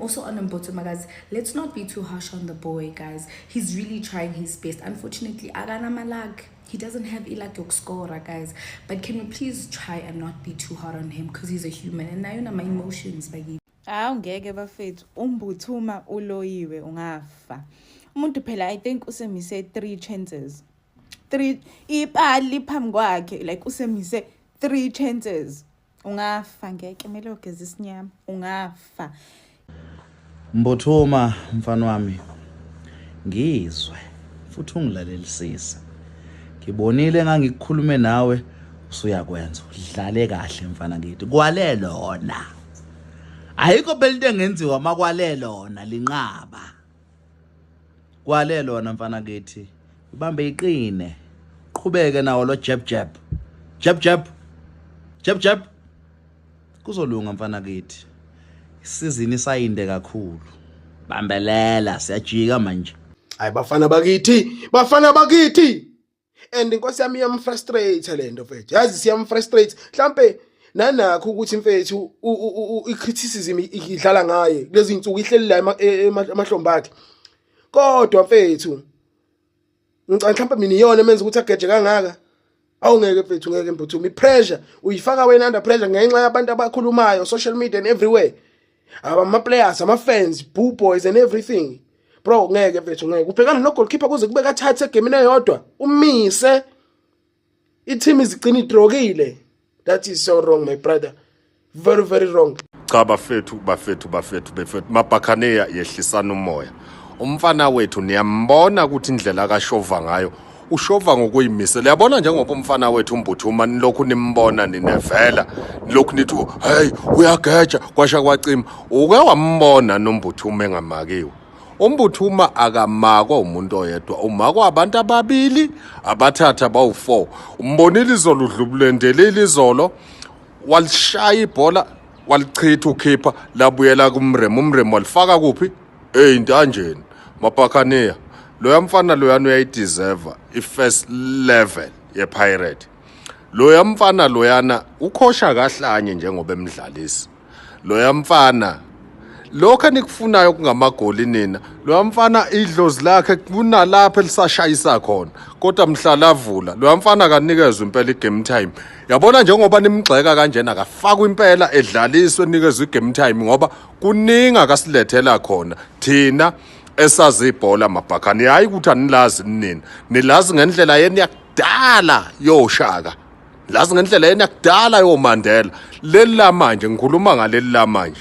Also on Mbotuma, guys, let's not be too harsh on the boy, guys. He's really trying his best. Unfortunately, Agana Malag, he doesn't have Ilak Yokscora, guys. But can we please try and not be too hard on him because he's a human. And now you know my emotions, baggy. Ngeke bafethu uMbuthuma uloyiwe ungafa. Umuntu phela I think usemise 3 chances. 3 ipali phambi kwakhe like usemise 3 chances. Ungafa ngeke mele ugeza isinyama ungafa. Mbuthuma mfana wami ngizwe futhi ungilalelisise. Ngibonile ngangikukhulume nawe usuyakwenza udlale kahle mfana ngithi kwale lona. Ayikho belinto engenziwa makwale lona linqaba. Kwale lona mfana ngithi ibambe iqine. Qhubeke nawo lo jab jab. Jab jab. Jab jab. Kuzolunga mfana ngithi. Isizini sayinde kakhulu. Bambelela siyajika manje. Hayi bafana bakithi. And inkosi yami iyamfrustrate lento mfethu. Yazi siyamfrustrate. Mhlambe nanakho ukuthi mfethu icriticism idlala ngaye. Lezi insuku ihleli la emahlombe akhe. Kodwa mfethu ngicela mhlambe mina iyona emenza ukuthi ageje kangaka. Awungeke mfethu ngeke Mbuthuma ipressure uyifaka wena under pressure ngenxa yabantu abakhulumayo social media and everywhere. Ama players, ama fans, boo boys and everything. Bro, ngeke mfethu ngeke. Ubhekana no goalkeeper kuze kube kathathe game eyodwa. Umise. I-team izigcina idrogile. That is so wrong my brother. Very very wrong. Cha bafethu Mabhakhaneya yehlisana umoya. Umfana wethu niyambona ukuthi indlela kaShova ngayo. Ushova ngokuyimisela. Yabona njengoba umfana wethu uMbuthuma nilokhu nimbona ninevela. Nilokhu nithi hey uyageja kwasha kwacima. Uke wambona noMbuthuma engamakiwe. uMbuthuma akamakwa umuntu oyedwa. Umakwa abantu ababili abathatha bawu4. Umbonile izolo udlubulendele izolo. Walishaya ibhola walichitha ukhipha labuyela kumremo walifaka kuphi eintanjeni. Mabhakhaneya loya mfana loyana uyayideserve ifirst level yePirate. Loya mfana loyana ukhosha kahlanye njengoba emdlalisi. Loya mfana lokho enikufunayo kungamagoli nina. Loya mfana idlozi lakhe kunalapha elisashayisa khona kodwa mhlalavula. Loya mfana akanikezwe impela igame time. Yabona njengoba nimgxeka kanjena akafaka impela edlaliswe nikezwe igame time ngoba kuninga akasilethela khona. Thina esazi ibhola Mabhakhane hayi ukuthi anilazi nini. Nilazi ngendlela yeni yakudala yoShaka. Lazi ngendlela yeni yakudala yoMandela. Leli la manje ngikhuluma ngaleli la manje.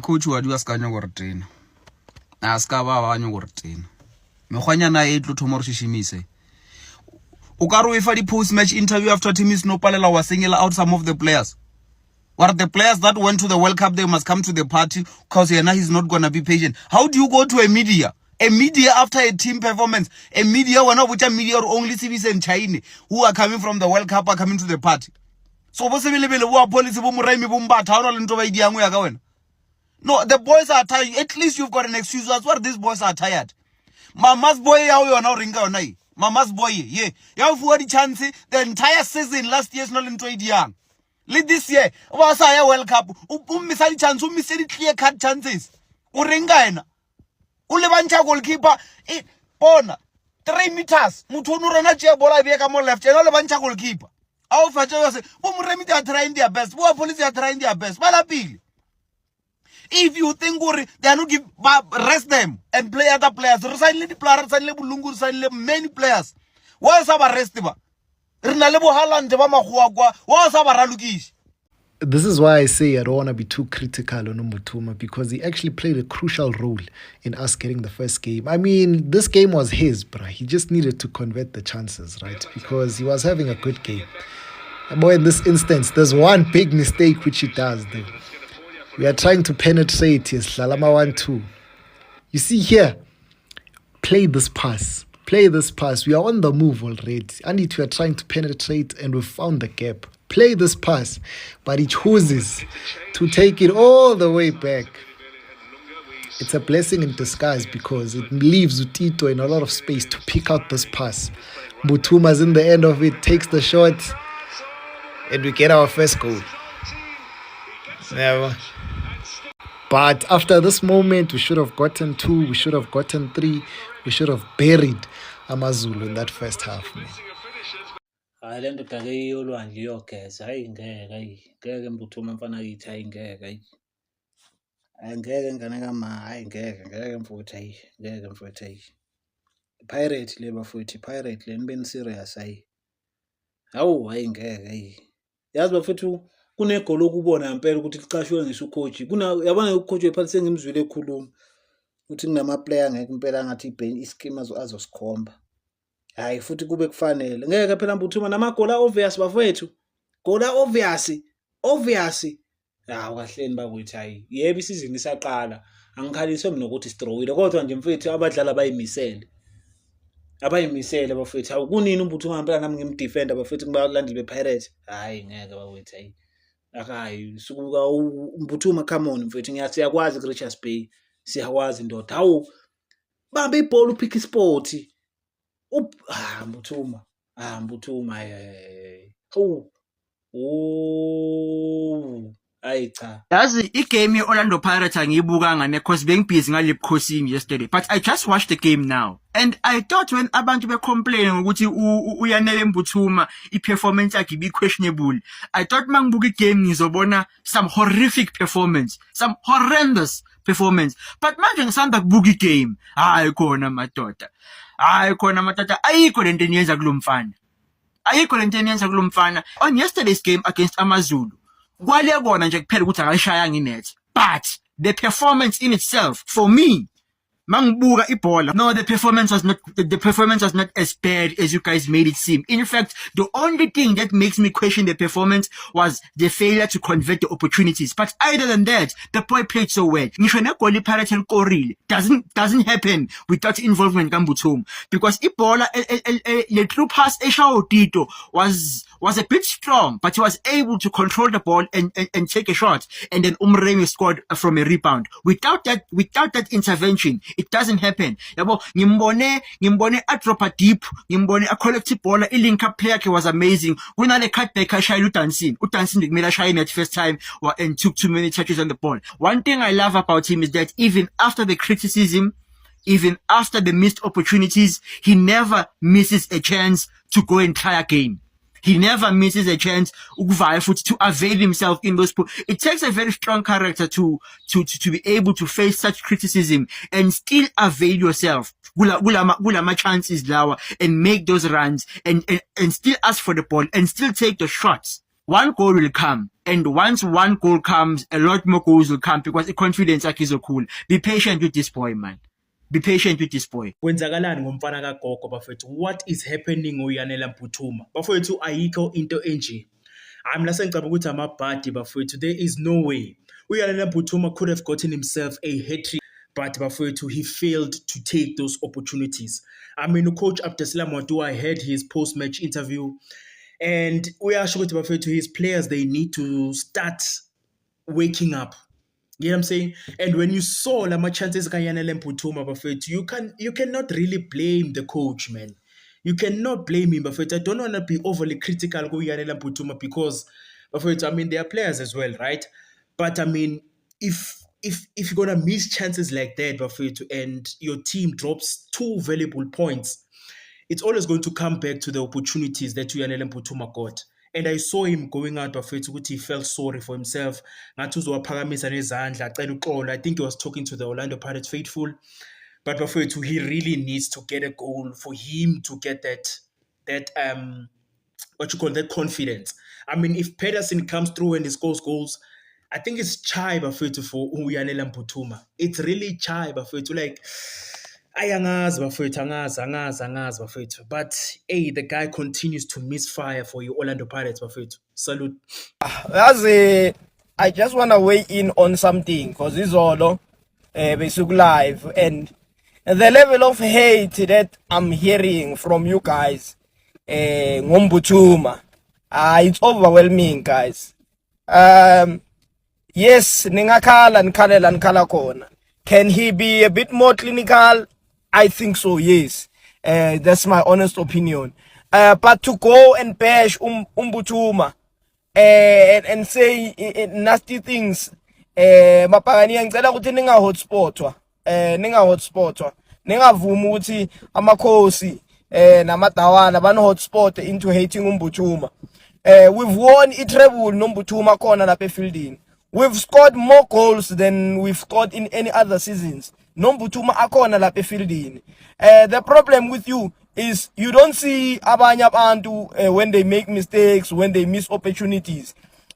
Coach wa di askanya go retena. Aska ba banyo go retena. Megwanyana e tlo thoma re shishimise. O ka re o fa di post match interview after team is no palela wa singela out some of the players. What are the players that went to the World Cup? They must come to the party because he's not going to be patient. How do you go to a media? A media after a team performance. A media, we're not with a media or only CBC and China who are coming from the World Cup are coming to the party. So, no, the boys are tired. At least you've got an excuse. That's why these boys are tired. Mama's boy, you are now ringa. Mama's boy, yeah. You have the chance the entire season last year's not into young. This year, was a World Cup. Missile chance, missile clear cut chances. Uringana. Ulevancha goalkeeper. Bona 3 meters. Mutunu Ranacha Bola Becamo left. And Olevancha goalkeeper. Our Fajas, Remedy are trying their best. Who police are trying their best. Malapil. If you think they are not give rest them and play other players, resign the players, and Lungu, sign many players. Why is our rest? This is why I say I don't want to be too critical on Mbuthuma because he actually played a crucial role in us getting the first game. I mean, this game was his, bruh. He just needed to convert the chances, right? Because he was having a good game. But in this instance, there's one big mistake which he does. Though. We are trying to penetrate his Lalama 1-2. You see here, play this pass. Play this pass. We are on the move already. And we are trying to penetrate and we found the gap. Play this pass. But he chooses to take it all the way back. It's a blessing in disguise because it leaves Utito in a lot of space to pick out this pass. Mbuthuma's in the end of it, takes the shot, and we get our first goal. Never. But after this moment, we should have gotten 2, we should have gotten 3, we should have buried Amazulu in that first half, man. Hayi le ndoda ke iyolwandle iyogeza hayi ngeke Mbuthuma mfana kithi hayi ngeke ngeke ngane kama hayi ngeke mfowethu hayi ngeke mfowethu hayi pirate le bafowethu pirate le nibeni serious hayi hawu hayi ngeke hayi yazi bafowethu kunegolo okubona ngempela ukuthi licashwe ngisho ucoach yabona ucoach wephathi sengimzwile ekhuluma ukuthi kunama player ngeke impela ngathi ibench ischeme azosikhomba. Hayi futhi kube kufanele ngeke phela Mbuthuma namagola obvious bafowethu gola obvious hawu kahleni bakwethu hayi yebo isizini isaqala angikhaliswe mina ukuthi sitrowile kodwa nje mfethu abadlali abayimisele bafethu hawu kunini Mbuthuma ngempela nami ngimdefender bafethu kubalandeli bePirates hayi ngeke bafethu hayi akayi sukuka Mbuthuma come on mfethu ngiyakwazi kuRichards Bay siyakwazi ndoda hawu bamba ibhola upick isport Mbuthuma hawu hayi cha yazi igame ye-Orlando Pirates angiyibukanga because bengibhizi ngale bukhosini yesterday, but I just watched the game now and I thought when abantu becomplain ukuthi uyanele Mbuthuma i-performance yakhe ibi-questionable, I thought mangibuka igame ngizobona some horrific performance, some horrendous performance, but manje ngisanda kubuka igame hayi khona madoda ayikho lento eniyenza kulo mfana on yesterday's game against Amazulu kwale kona nje kuphela ukuthi akayishayanga inet, but the performance in itself for me mangibuka ibhola, no, the performance was not as bad as you guys made it seem. In fact, the only thing that makes me question the performance was the failure to convert the opportunities. But other than that, the boy played so well. Ngisho negoli Pirates elikorile doesn't happen without involvement kaMbuthuma, because ibhola le through pass eshawo Tito was a bit strong, but he was able to control the ball and take a shot, and then Umremi scored from a rebound. Without that intervention, it doesn't happen. Yabo ngimbone a drop a deep, ngimbone a collective ball, a link up player was amazing. When I cut back I shy Utansin made shy at first time and took too many touches on the ball. One thing I love about him is that even after the criticism, even after the missed opportunities, he never misses a chance to go and try again. He never misses a chance to avail himself in those. It takes a very strong character to be able to face such criticism and still avail yourself. Gulama chances lawa and make those runs and still ask for the ball and still take the shots. One goal will come, and once one goal comes, a lot more goals will come because the confidence is so cool. Be patient with this boy, man. Be patient with this boy. Kwenzakalani ngomfana kagogo bafethu? What is happening ngoYanela Mbuthuma? Bafethu ayikho into enje. Mina sengicabanga ukuthi amabhadi bafethu. There is no way uYanela Mbuthuma could have gotten himself a hat-trick, but bafethu he failed to take those opportunities. I mean, Coach Abdesalam Wadu, I heard his post-match interview, and uyasho ukuthi bafethu his players, they need to start waking up. You know what I'm saying? And when you saw Lama chances Yanele Mbuthuma bafethu, you cannot really blame the coach, man. You cannot blame him bafethu. I don't want to be overly critical of Yanele Mbuthuma because bafethu, I mean, they are players as well, right? But I mean, if you're gonna miss chances like that bafethu, and your team drops 2 valuable points, it's always going to come back to the opportunities that Yanele Mbuthuma got. And I saw him going out of it, he felt sorry for himself. I think he was talking to the Orlando Pirates faithful. But bafethu, he really needs to get a goal for him to get that confidence. I mean, if Pedersen comes through and he scores goals, I think it's chai bafethu for Yanela Mbuthuma. It's really chai bafethu, like angazi bafethu. But hey, the guy continues to misfire for you Orlando Pirates bafethu. Salute. I just want to weigh in on something because it's all basic live, and the level of hate that I'm hearing from you guys Mbuthuma, it's overwhelming, guys. Yes, nikhala kona. Can he be a bit more clinical? I think so, yes. That's my honest opinion. But to go and bash Mbuthuma and say nasty things Mapakaniya ngicela ukuthi ninga hotspotwa ningavumi ukuthi amakhosi namadawana bano hotspot into hating uMbuthuma. We've won i-treble noMbuthuma khona lapha efieldini. We've scored more goals than we've scored in any other seasons. noMbuthuma akhona lapha efieldini. The problem with you is you don't see abanye abantu when they make mistakes, when they miss opportunities.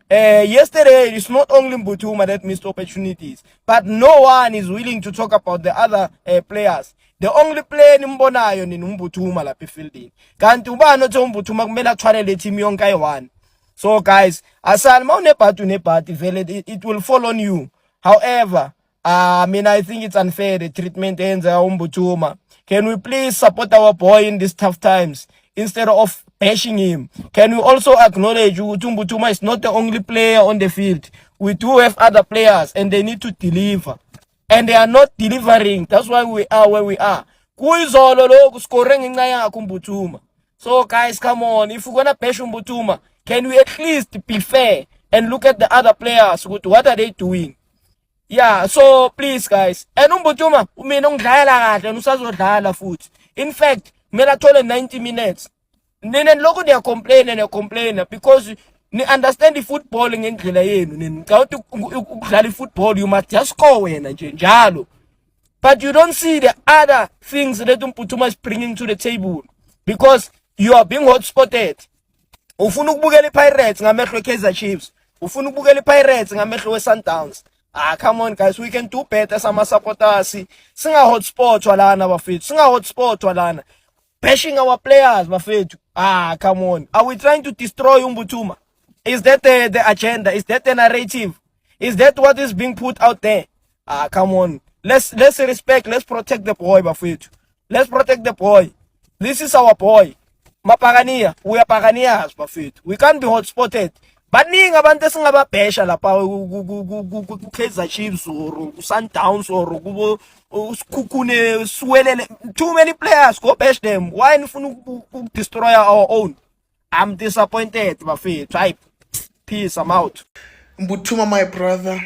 Yesterday, it's not only Mbuthuma that missed opportunities, but no one is willing to talk about the other players. The only player nimbonayo ni Mbuthuma lapha efieldini. Kanti ubani othi uMbuthuma kumele athwale le team yonke ayi-1. So guys, asal mawunebhati vele it will fall on you. However, I think it's unfair the treatment ends uMbuthuma. Can we please support our boy in these tough times instead of bashing him? Can we also acknowledge Utumbutuma is not the only player on the field? We do have other players and they need to deliver. And they are not delivering. That's why we are where we are. So guys, come on. If we're gonna bash Umbutuma, can we at least be fair and look at the other players? What are they doing? Yeah, so please guys. And Umbutuma, in fact, mela thole 90 minutes. Nene loko they complain because ni understand the football ngendlela yenu. Ni ukuthi ukudlala football you must just score wena nje njalo. But you don't see the other things that Umbutuma is bringing to the table because you are being hot-spotted. Ufuna ukubukela iPirates ngamehlo eKaizer Chiefs. Ufuna ukubukela iPirates ngamehlo weSundowns. Come on guys, we can do better sama supporters. Singa hotspot walana bafethu. Singa hotspot walana. Bashing our players bafethu. Come on. Are we trying to destroy Umbutuma? Is that the agenda? Is that the narrative? Is that what is being put out there? Come on. Let's respect, let's protect the boy bafethu. Let's protect the boy. This is our boy. Mapakaniya, we are Pakaniyas bafethu. We can't be hot-spotted. Baningi abantu esingababhesha lapha kuKaizer Chiefs or Sundowns or kuKhukhune siwelele. Too many players, go bash them. Why nifuna destroy our own? I'm disappointed bafethu. Type. Peace, I'm out. Mbuthuma, my brother.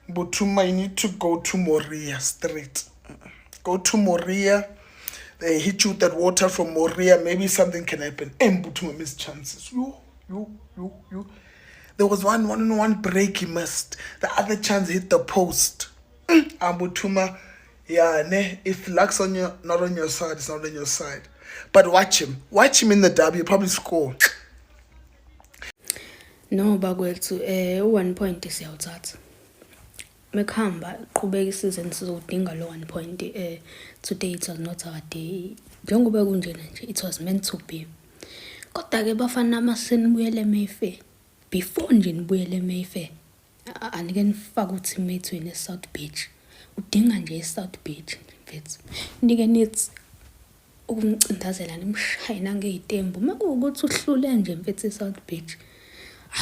Mbuthuma, you need to go to Moria straight. Go to Moria. They hit you with that water from Moria. Maybe something can happen. And Mbuthuma missed chances. You. There was one break he missed. The other chance hit the post. Mbuthuma, yeah, if luck's on your not on your side, it's not on your side. But watch him. Watch him in the derby. He'll probably score. No, bakwethu, 1 point siyawuthatha. Mekhamba qhubeka isizini sizodinga lo 1 point. Today it was not our day. Njengoba kunjena nje, it was meant to be. Kodwa ke bafana masenibuyele eMayfair. Before nje nibuyele eMayfair, anike nifaka uteammate wenu eSouth Beach. Udinga nje eSouth Beach mfethu. Nike nithi ukumcindazela nimshayina ngeitembu. Makuwukuthi uhlule nje mfethu eSouth Beach.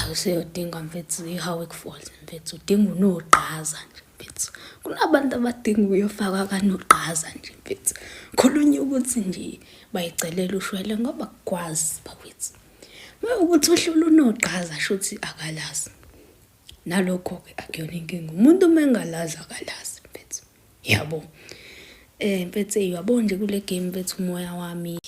Awuseyodinga mfethu iHowick Falls mfethu. Udinga unogqaza nje mfethu. Kunabantu abadinga uyofaka kanogqaza nje mfethu. Khulunye ukuthi nje bayicelela ushwele ngoba kwazi bakwethu. Ukuthi uhlula unogqaza shothi akalazi. Nalokho ke akuyona inkinga. Umuntu mengalazi akalazi mfethu. Yabo. Mfethu uyabona nje kule game mfethu umoya wami